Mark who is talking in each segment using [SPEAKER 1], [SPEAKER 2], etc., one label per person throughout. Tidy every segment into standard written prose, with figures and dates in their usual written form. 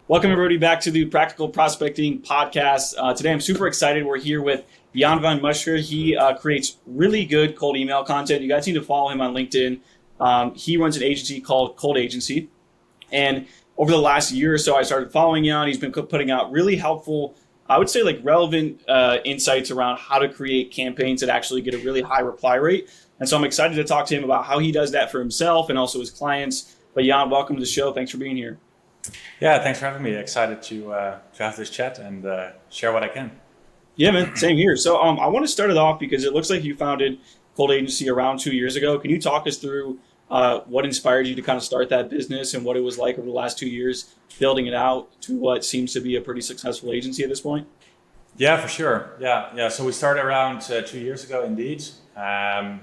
[SPEAKER 1] Welcome everybody back to the Practical Prospecting Podcast. Today I'm super excited. We're here with Jan van Musscher. He creates really good cold email content. You guys need to follow him on LinkedIn. He runs an agency called Cold Agency. And over the last year or so, I started following Jan. He's been putting out really helpful, I would say like relevant insights around how to create campaigns that actually get a really high reply rate. And so I'm excited to talk to him about how he does that for himself and also his clients. But Jan, welcome to the show. Thanks for being here.
[SPEAKER 2] Yeah, thanks for having me. Excited to have this chat and share what I can.
[SPEAKER 1] Yeah, man, same here. So I want to start it off because it looks like you founded Cold Agency around 2 years ago. Can you talk us through what inspired you to kind of start that business and what it was like over the last 2 years, building it out to what seems to be a pretty successful agency at this point?
[SPEAKER 2] Yeah, for sure. Yeah. So we started around 2 years ago, indeed.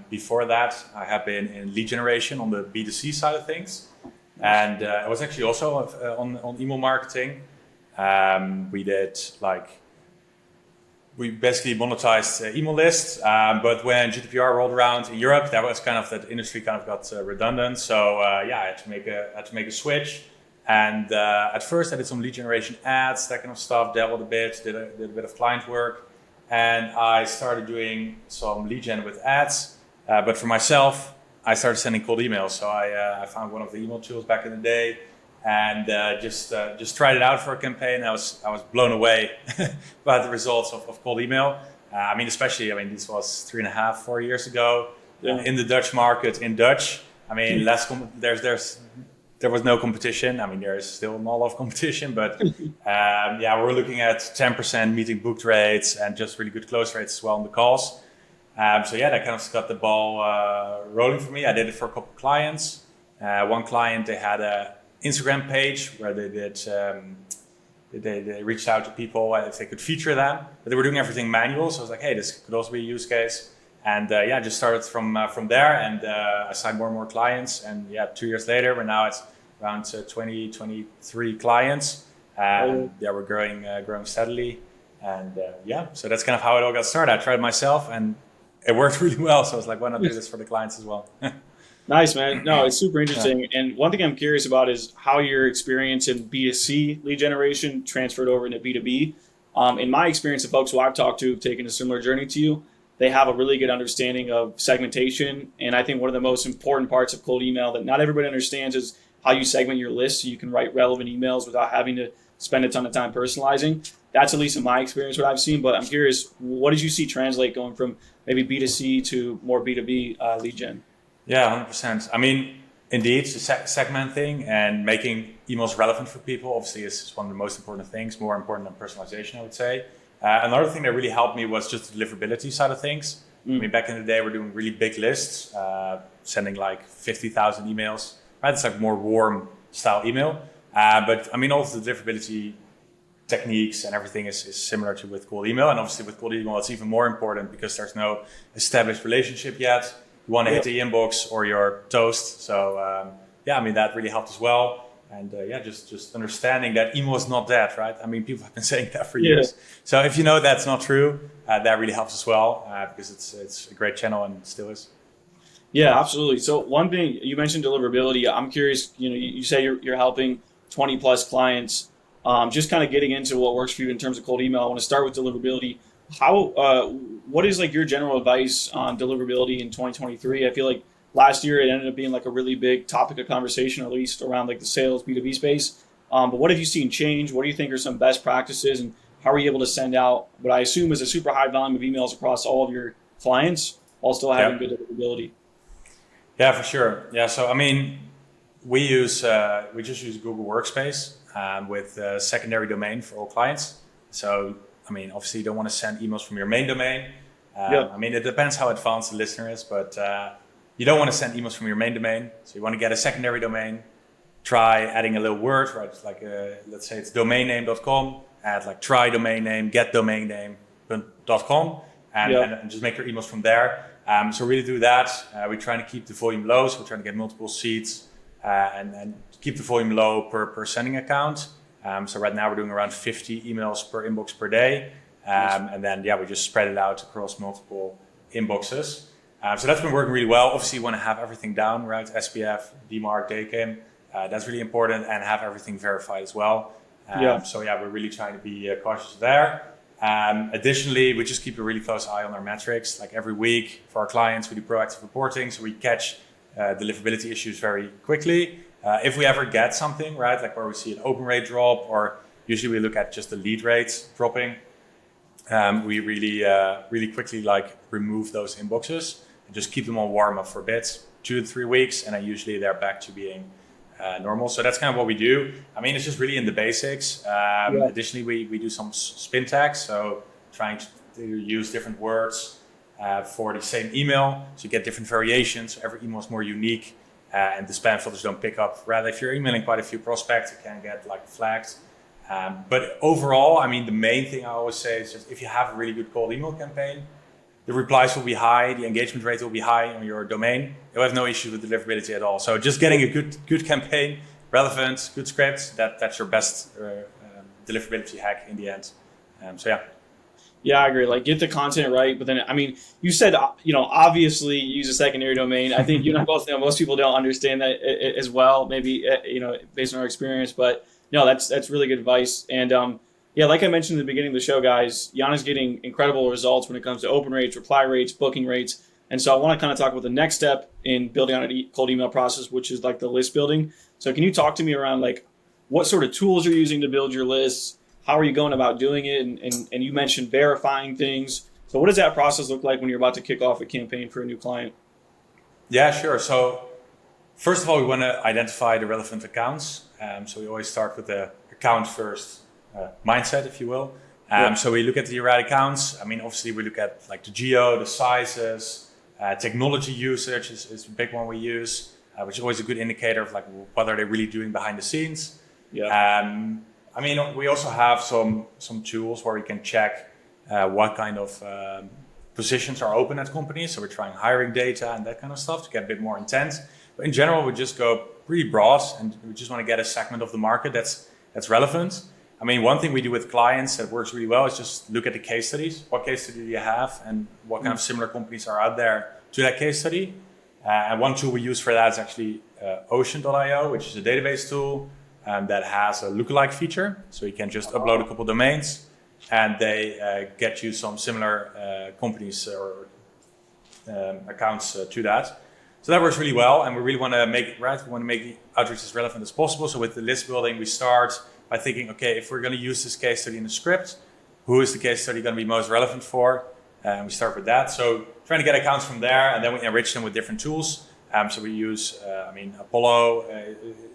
[SPEAKER 2] Before that, I have been in lead generation on the B2C side of things. And I was actually also on email marketing. We basically monetized email lists. But when GDPR rolled around in Europe, that industry kind of got redundant. So I had to make a switch. And at first I did some lead generation ads, that kind of stuff, dabbled a bit, did a bit of client work. And I started doing some lead gen with ads. But for myself, I started sending cold emails. So I found one of the email tools back in the day and just tried it out for a campaign. I was blown away by the results of cold email. This was 3.5-4 years ago in the Dutch market in Dutch. There was no competition. There is still not a lot of competition, but we're looking at 10% meeting booked rates and just really good close rates as well on the calls. That kind of got the ball rolling for me. I did it for a couple of clients. One client, they had an Instagram page where they reached out to people if they could feature them, but they were doing everything manual. So I was like, hey, this could also be a use case. And just started from there, and I signed more and more clients. And 2 years later, we're now at around 23 clients. We're growing steadily. And so that's kind of how it all got started. I tried it myself, and it worked really well. So I was like, why not do this for the clients as well?
[SPEAKER 1] Nice, man. No, it's super interesting. Yeah. And one thing I'm curious about is how your experience in B2C lead generation transferred over into B2B. In my experience, the folks who I've talked to have taken a similar journey to you. They have a really good understanding of segmentation. And I think one of the most important parts of cold email that not everybody understands is how you segment your list so you can write relevant emails without having to spend a ton of time personalizing. That's at least in my experience what I've seen. But I'm curious, what did you see translate going from maybe B2C to more B2B lead gen?
[SPEAKER 2] Yeah, 100%. Indeed, the segmenting and making emails relevant for people obviously is one of the most important things, more important than personalization, I would say. Another thing that really helped me was just the deliverability side of things. Back in the day, we're doing really big lists, sending like 50,000 emails. Right? It's like more warm style email. But all of the deliverability techniques and everything is similar to with cold email. And obviously with cold email, it's even more important because there's no established relationship yet. You want to hit the inbox or you're toast. So that really helped as well. And just understanding that email is not dead, right? People have been saying that for years. So if you know that's not true, that really helps as well because it's a great channel and still is.
[SPEAKER 1] Yeah, absolutely. So one thing you mentioned deliverability. I'm curious. You say you're helping 20 plus clients. Just kind of getting into what works for you in terms of cold email. I want to start with deliverability. What is like your general advice on deliverability in 2023? I feel like last year it ended up being like a really big topic of conversation, at least around like the sales B2B space. But what have you seen change? What do you think are some best practices, and how are you able to send out what I assume is a super high volume of emails across all of your clients while still having good deliverability?
[SPEAKER 2] Yeah, for sure. Yeah, so we just use Google Workspace with a secondary domain for all clients. So obviously you don't want to send emails from your main domain. It depends how advanced the listener is, but you don't want to send emails from your main domain. So you want to get a secondary domain. Try adding a little word, right? It's like let's say it's domainname.com. Add like try domain name, get domain name.com, and just make your emails from there. So really do that. We're trying to keep the volume low. So we're trying to get multiple seats and keep the volume low per sending account. So right now we're doing around 50 emails per inbox per day. And then, we just spread it out across multiple inboxes. So that's been working really well. Obviously, you want to have everything down, right? SPF, DMARC, DKIM. That's really important, and have everything verified as well. So yeah, we're really trying to be cautious there. Additionally, we just keep a really close eye on our metrics. Like every week for our clients, we do proactive reporting, so we catch deliverability issues very quickly. If we ever get something, right, like where we see an open rate drop, or usually we look at just the lead rates dropping, we really quickly like remove those inboxes and just keep them on warm up for a bit, 2 to 3 weeks, and then usually they're back to being normal. So that's kind of what we do. I mean, it's just really in the basics. Additionally, we do some spin tags, so trying to use different words for the same email, so you get different variations. Every email is more unique, and the spam filters don't pick up. Rather, if you're emailing quite a few prospects, it can get like flagged. But overall, I mean, the main thing I always say is just if you have a really good cold email campaign, the replies will be high, the engagement rate will be high on your domain. You'll have no issue with deliverability at all. So just getting a good campaign, relevant, good scripts, that's your best deliverability hack in the end. So yeah.
[SPEAKER 1] Yeah, I agree. Like, get the content right, but then, I mean, you said, obviously use a secondary domain. I think you and I both know most people don't understand that as well, maybe, based on our experience, but no, that's really good advice. And, like I mentioned in the beginning of the show, guys, Jan is getting incredible results when it comes to open rates, reply rates, booking rates. And so I want to kind of talk about the next step in building out a cold email process, which is like the list building. So can you talk to me around like what sort of tools you're using to build your lists? How are you going about doing it? And you mentioned verifying things. So what does that process look like when you're about to kick off a campaign for a new client?
[SPEAKER 2] Yeah, sure. So first of all, we want to identify the relevant accounts. So we always start with the account first mindset, if you will. So we look at the right accounts. I mean, obviously we look at like the geo, the sizes, technology usage is a big one we use, which is always a good indicator of like what are they really doing behind the scenes. I mean, we also have some tools where we can check what kind of positions are open at companies. So we're trying hiring data and that kind of stuff to get a bit more intent. But in general, we just go pretty broad, and we just want to get a segment of the market that's relevant. I mean, one thing we do with clients that works really well is just look at the case studies. What case study do you have, and what kind of similar companies are out there to that case study? And one tool we use for that is actually Ocean.io, which is a database tool that has a lookalike feature. So you can just upload a couple domains, and they get you some similar companies or accounts to that. So that works really well, and we really want to make it right. We want to make the outreach as relevant as possible. So with the list building, we start by thinking, okay, if we're going to use this case study in the script, who is the case study going to be most relevant for? And we start with that. So trying to get accounts from there, and then we enrich them with different tools. So we use, Apollo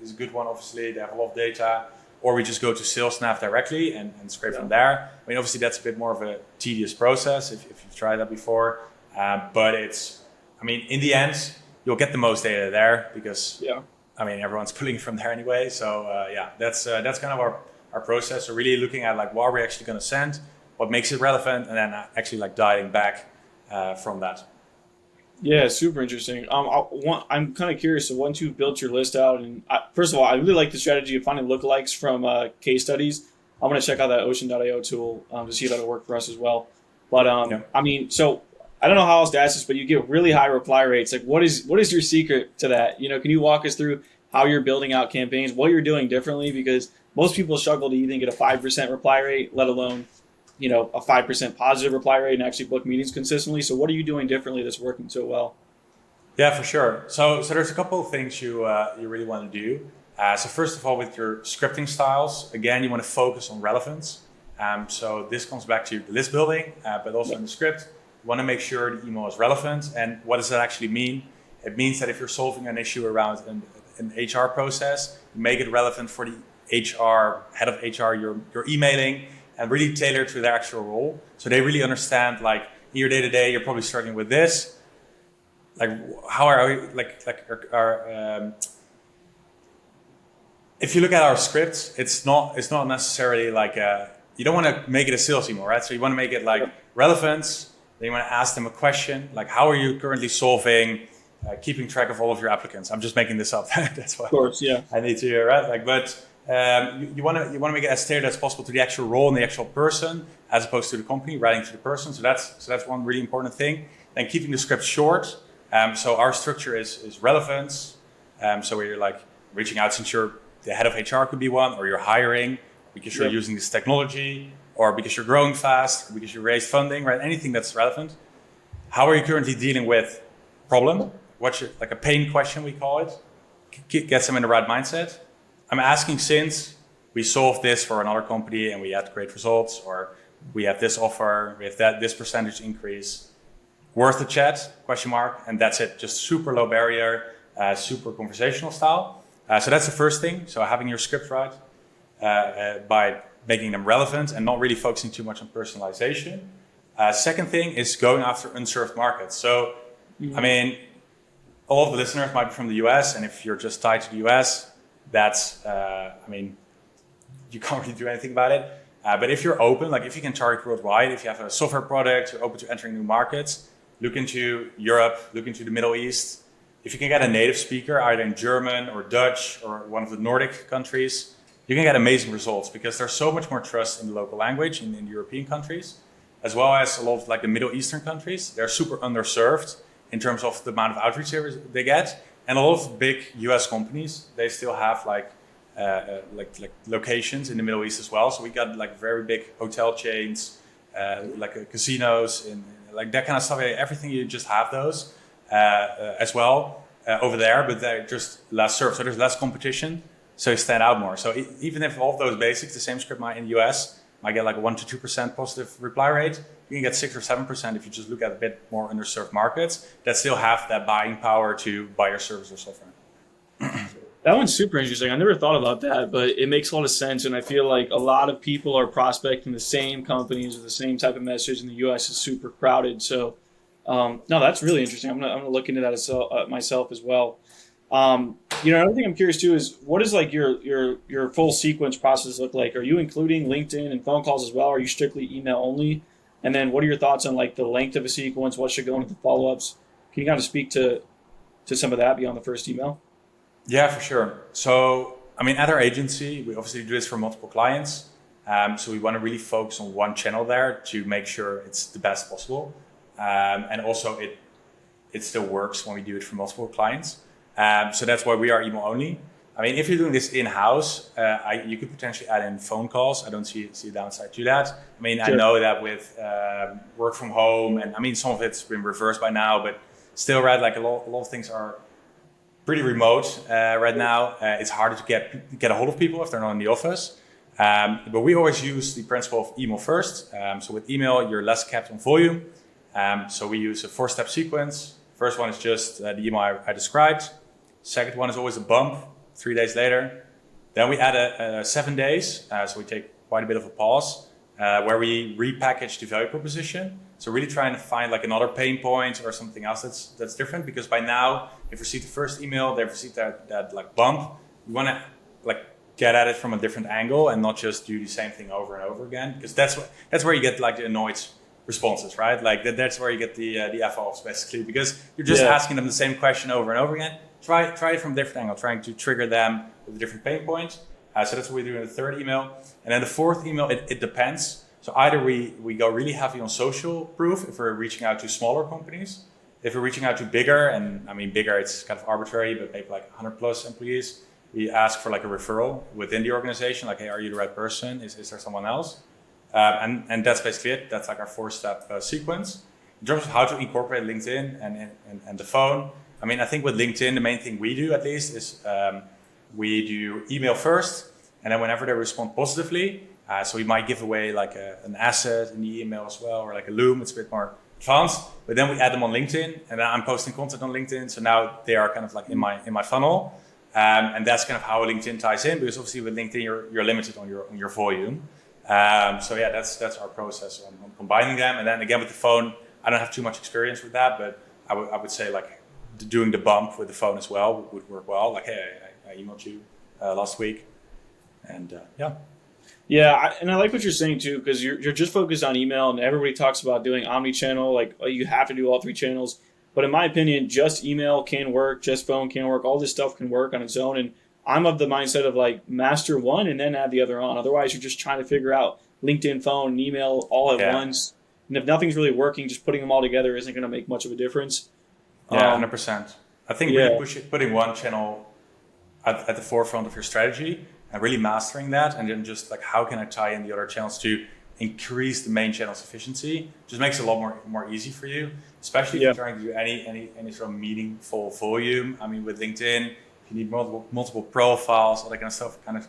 [SPEAKER 2] is a good one, obviously. They have a lot of data. Or we just go to SalesNav directly and scrape from there. I mean, obviously, that's a bit more of a tedious process if you've tried that before. But in the end, you'll get the most data there because, everyone's pulling it from there anyway. So, that's kind of our process. So really looking at like what are we actually going to send, what makes it relevant, and then actually like dialing back from that.
[SPEAKER 1] Yeah, super interesting. I'm kind of curious. So once you've built your list out, and first of all, I really like the strategy of finding lookalikes from case studies. I'm going to check out that Ocean.io tool to see if that'll work for us as well. But so I don't know how else to ask this, but you get really high reply rates. Like, what is your secret to that? Can you walk us through how you're building out campaigns, what you're doing differently? Because most people struggle to even get a 5% reply rate, let alone a 5% positive reply rate and actually book meetings consistently. So what are you doing differently that's working so well?
[SPEAKER 2] Yeah, for sure. So there's a couple of things you really want to do. So first of all, with your scripting styles, again, you want to focus on relevance. So this comes back to the list building, but also in the script. You want to make sure the email is relevant. And what does that actually mean? It means that if you're solving an issue around an HR process, you make it relevant for the HR, head of HR you're emailing, and really tailor to their actual role. So they really understand, like, in your day-to-day, you're probably struggling with this. Like, how are we, if you look at our scripts, it's not necessarily like, you don't want to make it a sales email, right? So you want to make it like relevance. Then you want to ask them a question, like, how are you currently solving, keeping track of all of your applicants? I'm just making this up. That's why.
[SPEAKER 1] Of course, yeah.
[SPEAKER 2] I need to, right? You want to make it as tailored as possible to the actual role and the actual person, as opposed to the company, writing to the person. So that's one really important thing. Then keeping the script short. So our structure is relevance. So where you're like reaching out since you're the head of HR could be one, or you're hiring because you're using this technology, or because you're growing fast, or because you raised funding, right? Anything that's relevant. How are you currently dealing with problem? What's your, like a pain question, we call it. Gets them in the right mindset. I'm asking since we solved this for another company and we had great results, or we have this offer, we have this percentage increase. Worth the chat, question mark, and that's it. Just super low barrier, super conversational style. So that's the first thing. So having your script right by making them relevant and not really focusing too much on personalization. Second thing is going after unserved markets. So, I mean, all of the listeners might be from the US, and if you're just tied to the US, that's, I mean, you can't really do anything about it. But if you're open, like if you can target worldwide, if you have a software product, you're open to entering new markets, look into Europe, look into the Middle East. If you can get a native speaker, either in German or Dutch or one of the Nordic countries, you can get amazing results because there's so much more trust in the local language in the European countries, as well as a lot of like the Middle Eastern countries. They're super underserved in terms of the amount of outreach they get. And a lot of big US companies, they still have like locations in the Middle East as well. So we got like very big hotel chains, casinos, and like that kind of stuff. Everything, you just have those as well over there, but they're just less served. So there's less competition, so you stand out more. So even if all of those basics, the same script might in the US might get like a 1 to 2% positive reply rate, you can get 6 or 7% if you just look at a bit more underserved markets that still have that buying power to buy your service or software.
[SPEAKER 1] That one's super interesting. I never thought about that, but it makes a lot of sense. And I feel like a lot of people are prospecting the same companies with the same type of message, and the U.S. is super crowded. So, no, that's really interesting. I'm gonna look into that myself as well. Another thing I'm curious too is what does like your full sequence process look like? Are you including LinkedIn and phone calls as well? Or are you strictly email only? And then what are your thoughts on like the length of a sequence? What should go into the follow-ups? Can you kind of speak to some of that beyond the first email?
[SPEAKER 2] Yeah, for sure. So, I mean, at our agency, we obviously do this for multiple clients. So we want to really focus on one channel there to make sure it's the best possible. And also it still works when we do it for multiple clients. So that's why we are email only. I mean, if you're doing this in-house, you could potentially add in phone calls. I don't see a downside to that. I mean, sure. I know that with work from home, and I mean, some of it's been reversed by now, but still, right, like a lot of things are pretty remote right now. It's harder to get a hold of people if they're not in the office. But we always use the principle of email first. So with email, you're less capped on volume. So we use a 4-step sequence. First one is just the email I described. Second one is always a bump, 3 days later. Then we add 7 days. So we take quite a bit of a pause where we repackage the value proposition. So really trying to find like another pain point or something else that's different, because by now, if you received the first email, they've received that like bump. You want to like get at it from a different angle and not just do the same thing over and over again, because that's where you get like the annoyed responses, right? Like that's where you get the F-offs basically, because you're just asking them the same question over and over again. Try it from a different angle, trying to trigger them with a different pain point. So that's what we do in the third email. And then the fourth email, it depends. So either we go really heavy on social proof if we're reaching out to smaller companies. If we're reaching out to bigger, and I mean bigger, it's kind of arbitrary, but maybe like 100 plus employees, we ask for like a referral within the organization. Like, hey, are you the right person? Is there someone else? And that's basically it. That's like our 4-step sequence. In terms of how to incorporate LinkedIn and the phone, I mean, I think with LinkedIn, the main thing we do at least is we do email first, and then whenever they respond positively, so we might give away like an asset in the email as well, or like a Loom. It's a bit more advanced, but then we add them on LinkedIn, and then I'm posting content on LinkedIn. So now they are kind of like in my funnel, and that's kind of how LinkedIn ties in, because obviously with LinkedIn you're limited on your volume. So yeah, that's our process on combining them. And then again with the phone, I don't have too much experience with that, but I would say like doing the bump with the phone as well would work well. Like, hey, I emailed you last week, and yeah.
[SPEAKER 1] Yeah, and I like what you're saying too, because you're just focused on email, and everybody talks about doing omni-channel, like you have to do all 3 channels. But in my opinion, just email can work, just phone can work. All this stuff can work on its own. And I'm of the mindset of like master one and then add the other on. Otherwise, you're just trying to figure out LinkedIn, phone, and email all at once. And if nothing's really working, just putting them all together isn't going to make much of a difference.
[SPEAKER 2] Yeah, 100%. I think
[SPEAKER 1] Yeah.
[SPEAKER 2] really putting one channel at the forefront of your strategy and really mastering that, and then just like how can I tie in the other channels to increase the main channel's efficiency, just makes it a lot more easy for you, especially if you're trying to do any sort of meaningful volume. I mean, with LinkedIn, if you need multiple profiles, all that kind of stuff, kind of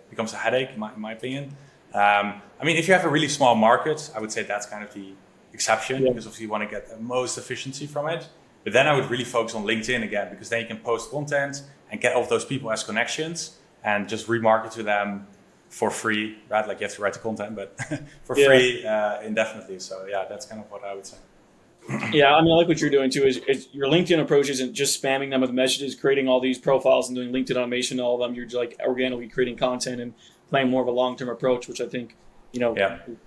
[SPEAKER 2] becomes a headache in my opinion. I mean, if you have a really small market, I would say that's kind of the exception, because obviously you want to get the most efficiency from it. But then I would really focus on LinkedIn again, because then you can post content and get all of those people as connections and just remarket to them for free, right? Like you have to write the content, but for free indefinitely. So yeah, that's kind of what I would say.
[SPEAKER 1] Yeah, I mean, I like what you're doing too. Is your LinkedIn approach isn't just spamming them with messages, creating all these profiles and doing LinkedIn automation to all of them. You're just like organically creating content and playing more of a long-term approach, which I think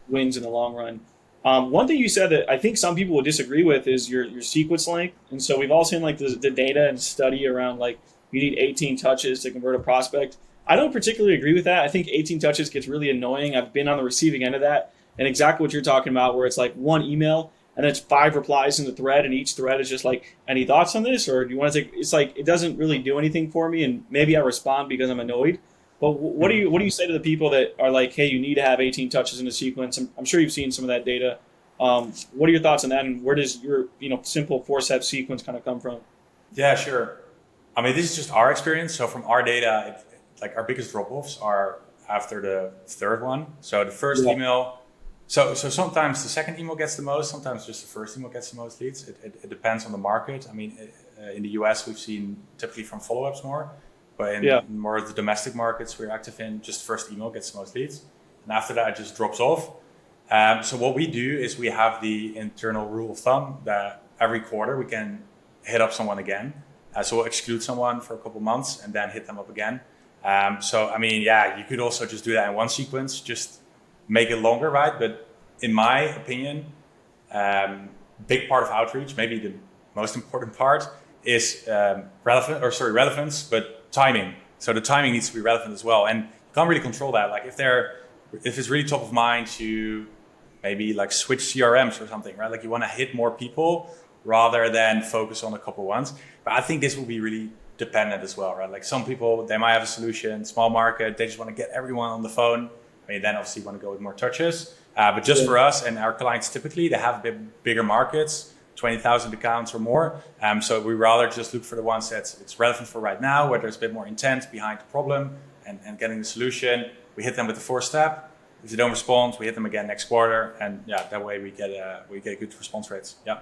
[SPEAKER 1] wins in the long run. One thing you said that I think some people would disagree with is your sequence length. And so we've all seen like the data and study around like you need 18 touches to convert a prospect. I don't particularly agree with that. I think 18 touches gets really annoying. I've been on the receiving end of that, and exactly what you're talking about, where it's like one email and then it's 5 replies in the thread, and each thread is just like, any thoughts on this? Or do you want to take, it's like, it doesn't really do anything for me, and maybe I respond because I'm annoyed. But what do you say to the people that are like, hey, you need to have 18 touches in a sequence? I'm sure you've seen some of that data. What are your thoughts on that, and where does your simple 4-step sequence kind of come from?
[SPEAKER 2] Yeah, sure. I mean, this is just our experience. So from our data, like our biggest drop-offs are after the third one. So the first email. So sometimes the second email gets the most. Sometimes just the first email gets the most leads. It depends on the market. I mean, in the US, we've seen typically from follow-ups more. But in more of the domestic markets we're active in, just first email gets the most leads. And after that, it just drops off. So what we do is we have the internal rule of thumb that every quarter we can hit up someone again. So we'll exclude someone for a couple months and then hit them up again. So, I mean, you could also just do that in one sequence, just make it longer, right? But in my opinion, big part of outreach, maybe the most important part, is relevance, but timing. So the timing needs to be relevant as well. And you can't really control that. Like if it's really top of mind to maybe like switch CRMs or something, right? Like you want to hit more people rather than focus on a couple ones. But I think this will be really dependent as well, right? Like some people, they might have a solution, small market, they just want to get everyone on the phone. I mean, then obviously you want to go with more touches. But just for us and our clients, typically they have a bit bigger markets, 20,000 accounts or more. So we rather just look for the ones it's relevant for right now, where there's a bit more intent behind the problem and getting the solution. We hit them with the 4-step. If they don't respond, we hit them again next quarter. And that way we get good response rates. Yeah.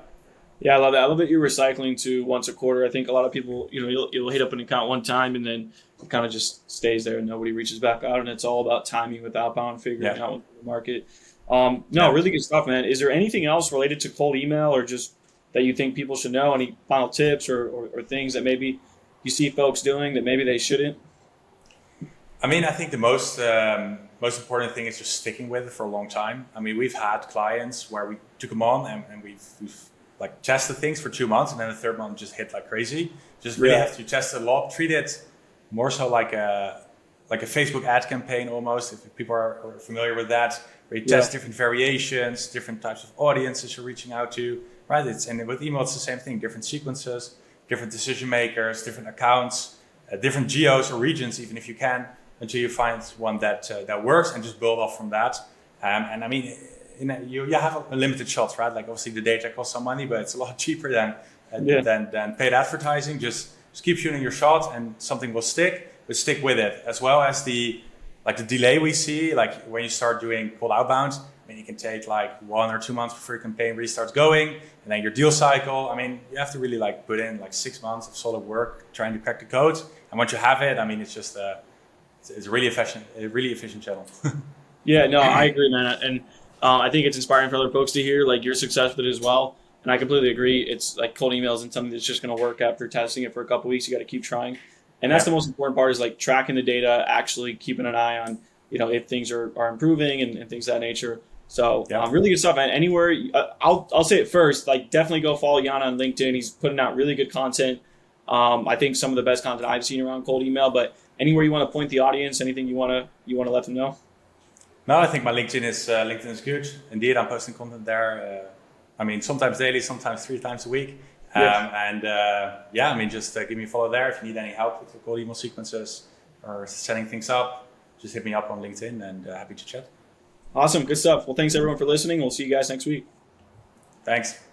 [SPEAKER 1] Yeah, I love that. I love that you're recycling to once a quarter. I think a lot of people, you'll hit up an account one time and then it kind of just stays there and nobody reaches back out. And it's all about timing with outbound, figuring out the market. Really good stuff, man. Is there anything else related to cold email or just that you think people should know? Any final tips or things that maybe you see folks doing that maybe they shouldn't?
[SPEAKER 2] I mean, I think the most important thing is just sticking with it for a long time. I mean, we've had clients where we took them on and we've like tested things for 2 months, and then the third month just hit like crazy. Just really have to test it a lot. Treat it more so like a Facebook ad campaign almost, if people are familiar with that, where you test different variations, different types of audiences you're reaching out to, right? And with email, it's the same thing, different sequences, different decision makers, different accounts, different geos or regions, even if you can, until you find one that works and just build off from that. And I mean, you have a limited shot, right? Like obviously the data costs some money, but it's a lot cheaper than paid advertising. Just keep shooting your shot and something will stick, but stick with it. As well as the delay we see, like when you start doing cold outbound, I mean, you can take like 1 or 2 months before your campaign really starts going, and then your deal cycle. I mean, you have to really like put in like 6 months of solid work trying to crack the code. And once you have it, I mean, it's just it's a really efficient channel.
[SPEAKER 1] Yeah, no, I agree, man. And I think it's inspiring for other folks to hear like your success with it as well. And I completely agree. It's like cold email isn't something that's just going to work after testing it for a couple of weeks. You got to keep trying. And that's the most important part, is like tracking the data, actually keeping an eye on, if things are improving and things of that nature. So really good stuff. And anywhere, I'll say it first, like definitely go follow Jan on LinkedIn. He's putting out really good content. I think some of the best content I've seen around cold email, but anywhere you want to point the audience, anything you want to let them know?
[SPEAKER 2] No, I think my LinkedIn is good. Indeed, I'm posting content there. I mean, sometimes daily, sometimes 3 times a week. Just give me a follow there if you need any help with your cold email sequences or setting things up. Just hit me up on LinkedIn, and happy to chat.
[SPEAKER 1] Awesome. Good stuff. Well, thanks everyone for listening. We'll see you guys next week.
[SPEAKER 2] Thanks.